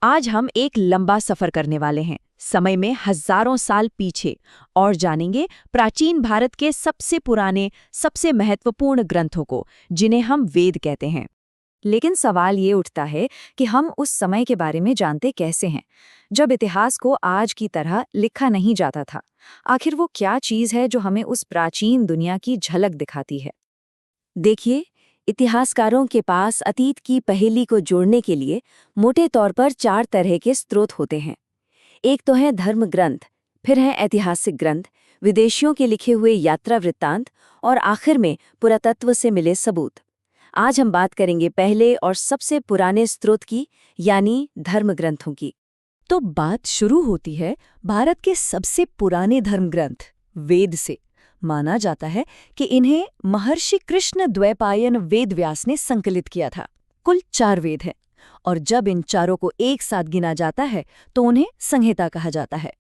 आज हम एक लंबा सफर करने वाले हैं, समय में हजारों साल पीछे, और जानेंगे प्राचीन भारत के सबसे पुराने, सबसे महत्वपूर्ण ग्रंथों को, जिन्हें हम वेद कहते हैं। लेकिन सवाल ये उठता है कि हम उस समय के बारे में जानते कैसे हैं, जब इतिहास को आज की तरह लिखा नहीं जाता था। आखिर वो क्या चीज़ है जो हमें उस प्राचीन दुनिया की झलक दिखाती है? देखिए, इतिहासकारों के पास अतीत की पहेली को जोड़ने के लिए मोटे तौर पर 4 तरह के स्रोत होते हैं। एक तो है धर्म ग्रंथ, फिर है ऐतिहासिक ग्रंथ, विदेशियों के लिखे हुए यात्रा वृत्तांत और आखिर में पुरातत्व से मिले सबूत। आज हम बात करेंगे पहले और सबसे पुराने स्रोत की, यानी धर्म ग्रंथों की। तो बात शुरू होती है भारत के सबसे पुराने धर्म ग्रंथ वेद से। माना जाता है कि इन्हें महर्षि कृष्ण द्वैपायन वेद व्यास ने संकलित किया था। कुल 4 वेद हैं, और जब इन चारों को एक साथ गिना जाता है तो उन्हें संहिता कहा जाता है।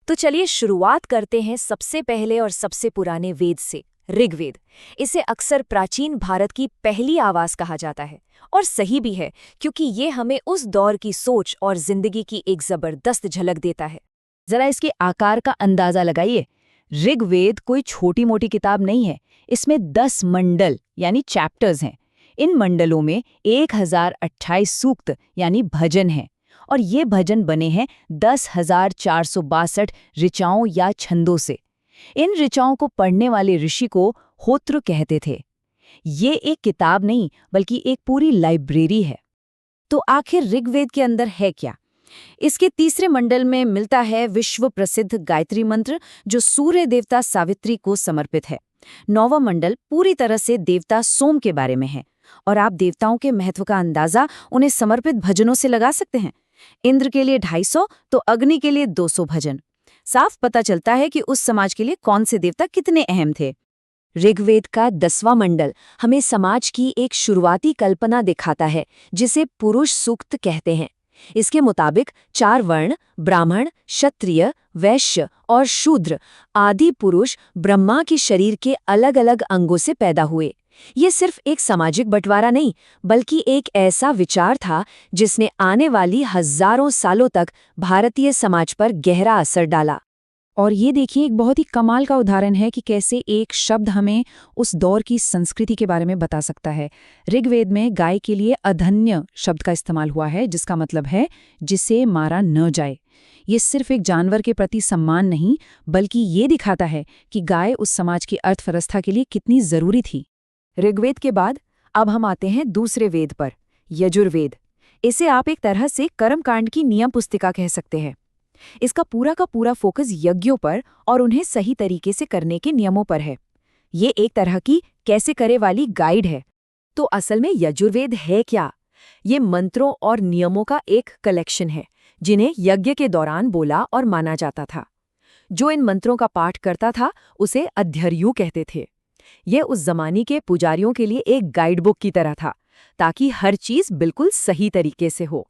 तो चलिए शुरुआत करते हैं सबसे पहले और सबसे पुराने वेद से, ऋग्वेद। इसे अक्सर प्राचीन भारत की पहली आवाज कहा जाता है, और सही भी है, क्योंकि ये हमें उस दौर की सोच और जिंदगी की एक जबरदस्त झलक देता है। जरा इसके आकार का अंदाजा लगाइए। ऋग्वेद कोई छोटी मोटी किताब नहीं है। इसमें 10 मंडल यानी चैप्टर्स हैं। इन मंडलों में 1028 सूक्त यानी भजन हैं, और ये भजन बने हैं 10,462 ऋचाओं या छंदों से। इन ऋचाओं को पढ़ने वाले ऋषि को होत्र कहते थे। ये एक किताब नहीं, बल्कि एक पूरी लाइब्रेरी है। तो आखिर ऋग्वेद के अंदर है क्या? इसके तीसरे मंडल में मिलता है विश्व प्रसिद्ध गायत्री मंत्र, जो सूर्य देवता सावित्री को समर्पित है। 9वां मंडल पूरी तरह से देवता सोम के बारे में है, और आप देवताओं के महत्व का अंदाजा उन्हें समर्पित भजनों से लगा सकते हैं। इंद्र के लिए 250 तो अग्नि के लिए 200 भजन। साफ पता चलता है कि उस समाज के लिए कौन से देवता कितने अहम थे। ऋग्वेद का 10वां मंडल हमें समाज की एक शुरुआती कल्पना दिखाता है, जिसे पुरुष सूक्त कहते हैं। इसके मुताबिक 4 वर्ण ब्राह्मण, क्षत्रिय, वैश्य और शूद्र आदि पुरुष ब्रह्मा के शरीर के अलग अलग अंगों से पैदा हुए। ये सिर्फ एक सामाजिक बंटवारा नहीं, बल्कि एक ऐसा विचार था जिसने आने वाली हजारों सालों तक भारतीय समाज पर गहरा असर डाला। और ये देखिए, एक बहुत ही कमाल का उदाहरण है कि कैसे एक शब्द हमें उस दौर की संस्कृति के बारे में बता सकता है। ऋग्वेद में गाय के लिए अधन्य शब्द का इस्तेमाल हुआ है, जिसका मतलब है जिसे मारा न जाए। ये सिर्फ एक जानवर के प्रति सम्मान नहीं, बल्कि ये दिखाता है कि गाय उस समाज की अर्थव्यवस्था के लिए कितनी जरूरी थी। ऋग्वेद के बाद अब हम आते हैं दूसरे वेद पर, यजुर्वेद। इसे आप एक तरह से कर्मकांड की नियम पुस्तिका कह सकते हैं। इसका पूरा का पूरा फोकस यज्ञों पर और उन्हें सही तरीके से करने के नियमों पर है। ये एक तरह की कैसे करे वाली गाइड है। तो असल में यजुर्वेद है क्या? ये मंत्रों और नियमों का एक कलेक्शन है, जिन्हें यज्ञ के दौरान बोला और माना जाता था। जो इन मंत्रों का पाठ करता था उसे अध्यर्यु कहते थे। ये उस जमाने के पुजारियों के लिए एक गाइडबुक की तरह था, ताकि हर चीज बिल्कुल सही तरीके से हो।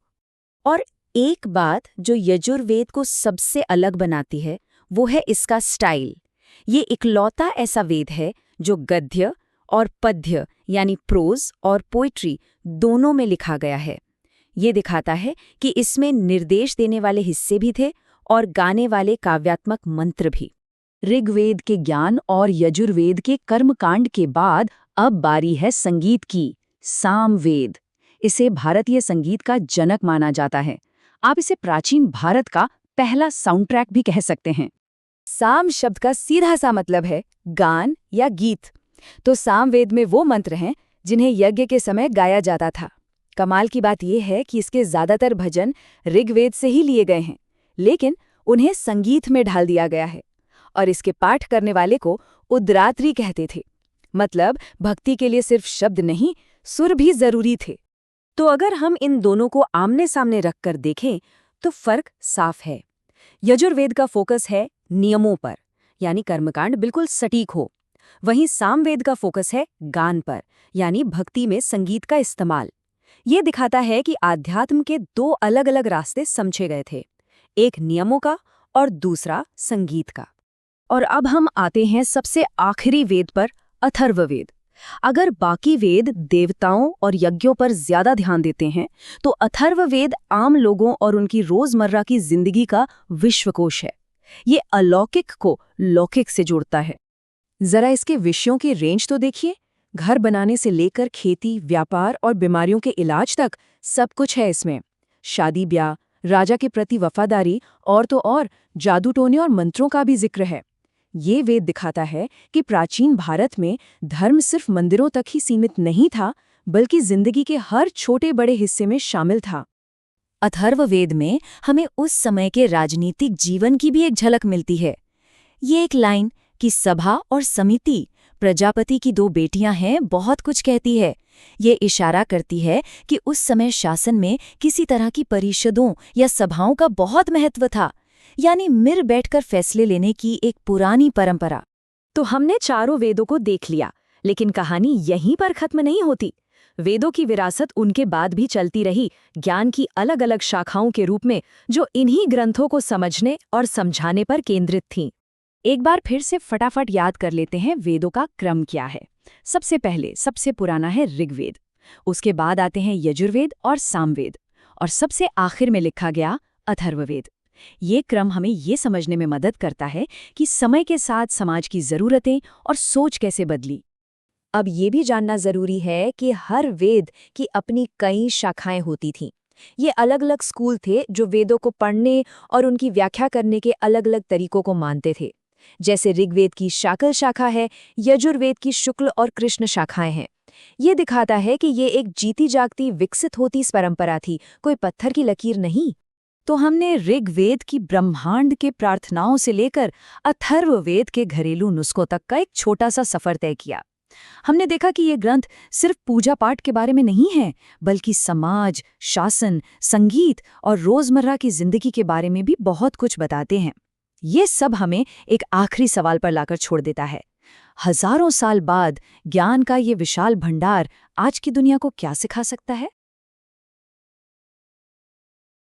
और एक बात जो यजुर्वेद को सबसे अलग बनाती है, वो है इसका स्टाइल। ये इकलौता ऐसा वेद है जो गद्य और पद्य यानी प्रोज और पोइट्री दोनों में लिखा गया है। ये दिखाता है कि इसमें निर्देश देने वाले हिस्से भी थे और गाने वाले काव्यात्मक मंत्र भी। ऋग्वेद के ज्ञान और यजुर्वेद के कर्मकांड के बाद अब बारी है संगीत की, सामवेद। इसे भारतीय संगीत का जनक माना जाता है। आप इसे प्राचीन भारत का पहला साउंड ट्रैक भी कह सकते हैं। साम शब्द का सीधा सा मतलब है गान या गीत। तो सामवेद में वो मंत्र हैं जिन्हें यज्ञ के समय गाया जाता था। कमाल की बात यह है कि इसके ज्यादातर भजन ऋग्वेद से ही लिए गए हैं, लेकिन उन्हें संगीत में ढाल दिया गया है, और इसके पाठ करने वाले को उद्रात्री कहते थे। मतलब भक्ति के लिए सिर्फ शब्द नहीं, सुर भी जरूरी थे। तो अगर हम इन दोनों को आमने सामने रखकर देखें तो फर्क साफ है। यजुर्वेद का फोकस है नियमों पर, यानी कर्मकांड बिल्कुल सटीक हो। वहीं सामवेद का फोकस है गान पर, यानी भक्ति में संगीत का इस्तेमाल। ये दिखाता है कि आध्यात्म के 2 अलग अलग रास्ते समझे गए थे, एक नियमों का और दूसरा संगीत का। और अब हम आते हैं सबसे आखिरी वेद पर, अथर्ववेद। अगर बाकी वेद देवताओं और यज्ञों पर ज्यादा ध्यान देते हैं, तो अथर्ववेद आम लोगों और उनकी रोजमर्रा की जिंदगी का विश्वकोश है। ये अलौकिक को लौकिक से जोड़ता है। जरा इसके विषयों की रेंज तो देखिए। घर बनाने से लेकर खेती, व्यापार और बीमारियों के इलाज तक सब कुछ है इसमें। शादी ब्याह, राजा के प्रति वफादारी और तो और जादू टोने और मंत्रों का भी जिक्र है। ये वेद दिखाता है कि प्राचीन भारत में धर्म सिर्फ मंदिरों तक ही सीमित नहीं था, बल्कि जिंदगी के हर छोटे बड़े हिस्से में शामिल था। अथर्ववेद में हमें उस समय के राजनीतिक जीवन की भी एक झलक मिलती है। ये एक लाइन कि सभा और समिति, प्रजापति की दो बेटियां हैं, बहुत कुछ कहती है। ये इशारा करती है कि उस समय शासन में किसी तरह की परिषदों या सभाओं का बहुत महत्व था, यानी मिल बैठकर फैसले लेने की एक पुरानी परंपरा। तो हमने चारों वेदों को देख लिया, लेकिन कहानी यहीं पर खत्म नहीं होती। वेदों की विरासत उनके बाद भी चलती रही, ज्ञान की अलग अलग शाखाओं के रूप में, जो इन्हीं ग्रंथों को समझने और समझाने पर केंद्रित थीं। एक बार फिर से फटाफट याद कर लेते हैं वेदों का क्रम क्या है। सबसे पहले सबसे पुराना है ऋग्वेद, उसके बाद आते हैं यजुर्वेद और सामवेद, और सबसे आखिर में लिखा गया अथर्ववेद। ये क्रम हमें ये समझने में मदद करता है कि समय के साथ समाज की ज़रूरतें और सोच कैसे बदली। अब ये भी जानना ज़रूरी है कि हर वेद की अपनी कई शाखाएं होती थीं। ये अलग अलग स्कूल थे जो वेदों को पढ़ने और उनकी व्याख्या करने के अलग अलग तरीकों को मानते थे। जैसे ऋग्वेद की शाकल शाखा है, यजुर्वेद की शुक्ल और कृष्ण शाखाएं हैं। ये दिखाता है कि ये एक जीती जागती विकसित होती परंपरा थी, कोई पत्थर की लकीर नहीं। तो हमने ऋग्वेद की ब्रह्मांड के प्रार्थनाओं से लेकर अथर्ववेद के घरेलू नुस्खों तक का एक छोटा सा सफर तय किया। हमने देखा कि ये ग्रंथ सिर्फ पूजा पाठ के बारे में नहीं है, बल्कि समाज, शासन, संगीत और रोजमर्रा की जिंदगी के बारे में भी बहुत कुछ बताते हैं। ये सब हमें एक आखिरी सवाल पर लाकर छोड़ देता है। हजारों साल बाद ज्ञान का ये विशाल भंडार आज की दुनिया को क्या सिखा सकता है?